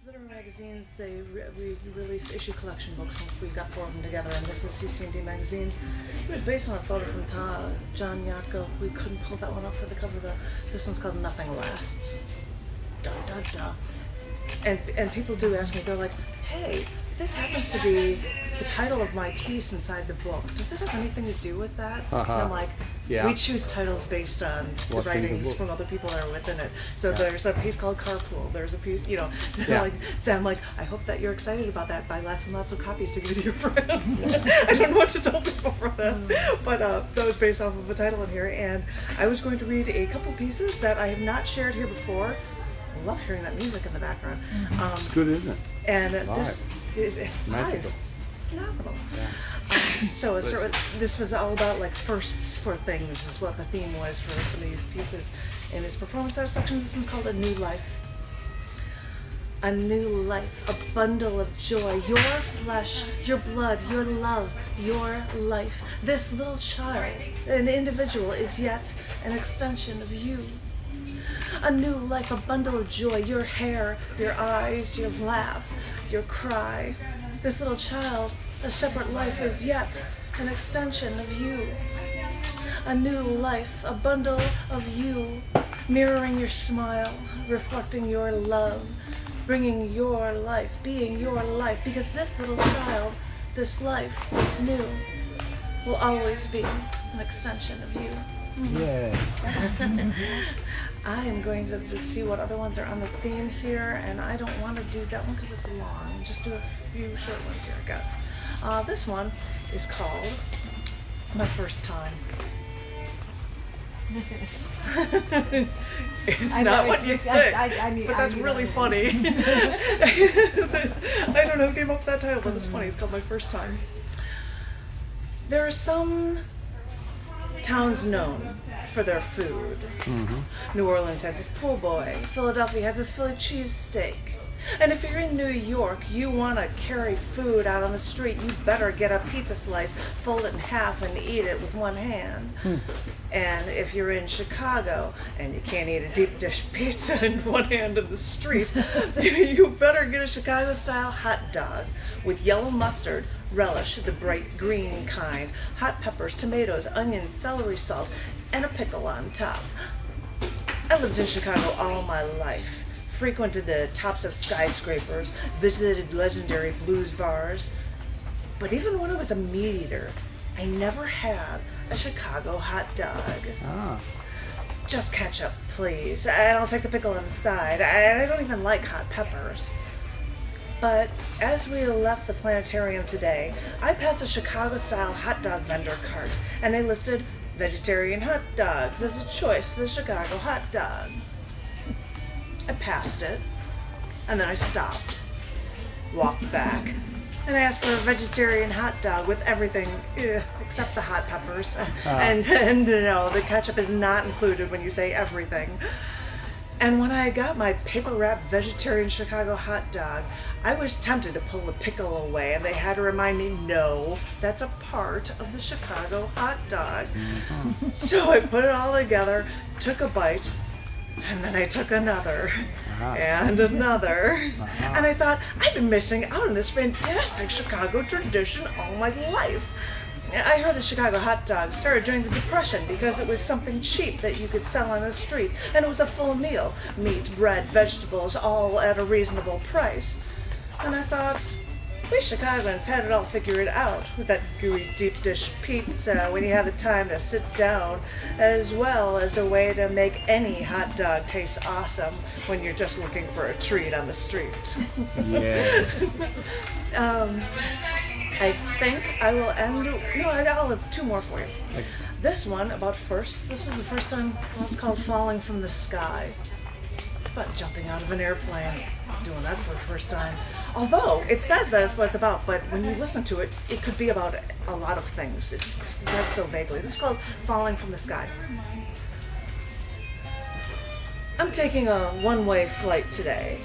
Literary magazines, we release issue collection books. We got 4 of them together, and this is cc&d magazines. It was based on a photo from John Yatko. We couldn't pull that one off for the cover. This one's called Nothing Lasts. Da, da, da. And people do ask me, they're like, hey, this happens to be the title of my piece inside the book. Does it have anything to do with that? And I'm like, yeah. We choose titles based on the writings from other people that are within it. So there's a piece called Carpool. There's a piece, so I'm like, I hope that you're excited about that. Buy lots and lots of copies to give to your friends. I don't know what to tell people from that. But that was based off of a title in here. And I was going to read a couple pieces that I have not shared here before. I love hearing that music in the background. It's good, isn't it? And live. Magical. It's phenomenal. Yeah. So this was all about like firsts for things is what the theme was for some of these pieces in this performance art section. This one's called A New Life. A new life, a bundle of joy, your flesh, your blood, your love, your life. This little child, an individual, is yet an extension of you. A new life, a bundle of joy, your hair, your eyes, your laugh, your cry. This little child, a separate life, is yet an extension of you. A new life, a bundle of you, mirroring your smile, reflecting your love, bringing your life, being your life, because this little child, this life that's new, will always be an extension of you. Yeah. I am going to just see what other ones are on the theme here, and I don't want to do that one because it's long. Just do a few short ones here, I guess. This one is called My First Time. It's not what you think, but that's really funny. I don't know who came up with that title, but it's funny. It's called My First Time. There are some towns known for their food. New Orleans has its po' boy. Philadelphia has its Philly cheesesteak. And if you're in New York, you want to carry food out on the street, you better get a pizza slice, fold it in half, and eat it with one hand. And if you're in Chicago and you can't eat a deep dish pizza in one hand in the street, you better get a Chicago-style hot dog with yellow mustard, relish, the bright green kind, hot peppers, tomatoes, onions, celery salt, and a pickle on top. I lived in Chicago all my life, frequented the tops of skyscrapers, visited legendary blues bars, but even when I was a meat eater, I never had a Chicago hot dog. Just ketchup, please, and I'll take the pickle on the side. I don't even like hot peppers. But as we left the planetarium today, I passed a Chicago-style hot dog vendor cart, and they listed vegetarian hot dogs as a choice for the Chicago hot dog. I passed it, and then I stopped, walked back, and I asked for a vegetarian hot dog with everything except the hot peppers. And no, the ketchup is not included when you say everything. And when I got my paper-wrapped vegetarian Chicago hot dog, I was tempted to pull the pickle away, and they had to remind me, no, that's a part of the Chicago hot dog. So I put it all together, took a bite, and then I took another, and another, and I thought, I've been missing out on this fantastic Chicago tradition all my life. I heard the Chicago hot dog started during the Depression because it was something cheap that you could sell on the street, and it was a full meal. Meat, bread, vegetables, all at a reasonable price. And I thought, we Chicagoans had it all figured out with that gooey deep dish pizza when you have the time to sit down, as well as a way to make any hot dog taste awesome when you're just looking for a treat on the street. Yeah. I think I will end. No, I'll have 2 more for you. This one about first. This was the first time. Well, it's called Falling from the Sky. It's about jumping out of an airplane. Doing that for the first time. Although it says that's what it's about, but when you listen to it, it could be about a lot of things. It's just said so vaguely. This is called Falling from the Sky. I'm taking a one-way flight today.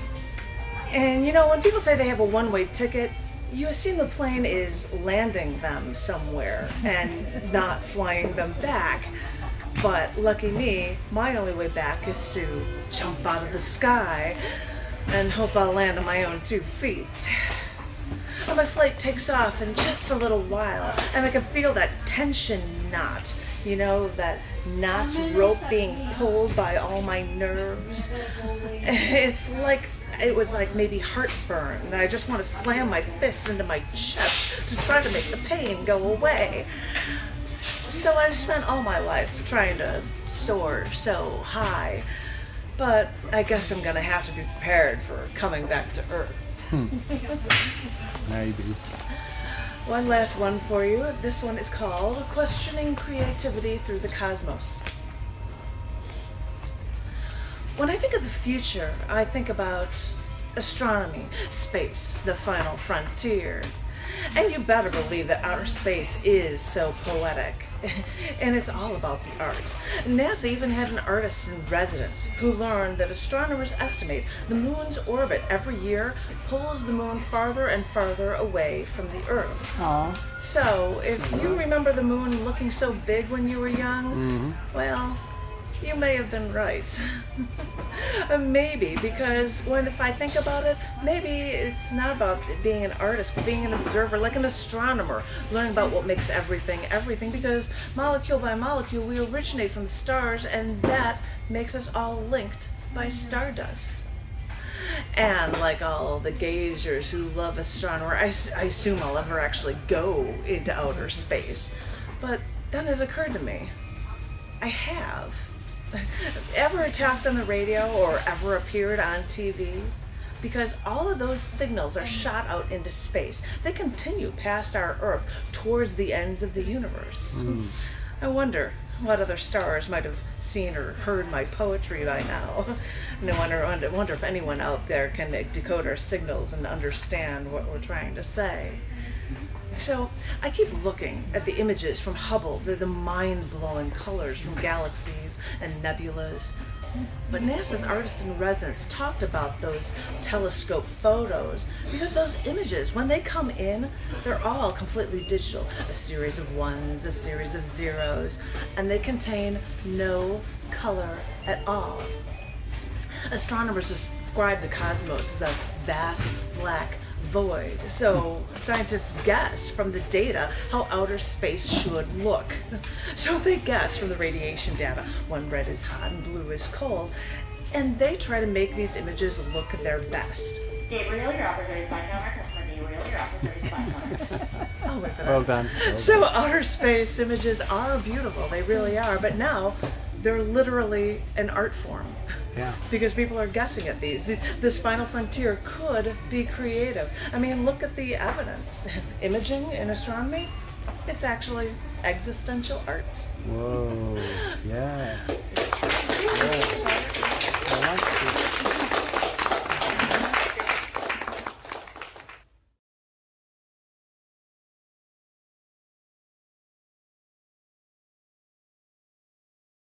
And you know, when people say they have a one-way ticket, you assume the plane is landing them somewhere and not flying them back. But lucky me, my only way back is to jump out of the sky. and hope I'll land on my own 2 feet. And my flight takes off in just a little while, and I can feel that tension knot. You know, that knot rope being pulled by all my nerves. It was like maybe heartburn, and I just want to slam my fist into my chest to try to make the pain go away. So I've spent all my life trying to soar so high, but I guess I'm gonna have to be prepared for coming back to Earth. Maybe. One last one for you. This one is called Questioning Creativity Through the Cosmos. When I think of the future, I think about astronomy, space, the final frontier. And you better believe that outer space is so poetic. And it's all about the art. NASA even had an artist in residence who learned that astronomers estimate the moon's orbit every year pulls the moon farther and farther away from the Earth. Aww. So, if you remember the moon looking so big when you were young, well, you may have been right. Maybe, because if I think about it, maybe it's not about being an artist, but being an observer, like an astronomer, learning about what makes everything, because molecule by molecule we originate from the stars, and that makes us all linked by stardust. And like all the gazers who love astronomy, I assume I'll ever actually go into outer space. But then it occurred to me, I have. Ever talked on the radio or ever appeared on TV? Because all of those signals are shot out into space. They continue past our Earth towards the ends of the universe. I wonder what other stars might have seen or heard my poetry by now. And I wonder if anyone out there can decode our signals and understand what we're trying to say. So I keep looking at the images from Hubble, the mind-blowing colors from galaxies and nebulas. But NASA's artist in residence talked about those telescope photos because those images, when they come in, they're all completely digital. A series of ones, a series of zeros, and they contain no color at all. Astronomers describe the cosmos as a vast black void. So scientists guess from the data how outer space should look. So they guess from the radiation data when red is hot and blue is cold, and they try to make these images look their best. Gabriel, your operator is fine. Our customer, Gabriel, your operator is fine. I'll wait for that. Well done. So outer space images are beautiful, they really are, but now they're literally an art form. Yeah. Because people are guessing at these. This final frontier could be creative. I mean, look at the evidence. Imaging in astronomy, it's actually existential art. Whoa. Yeah. It's true. Yeah.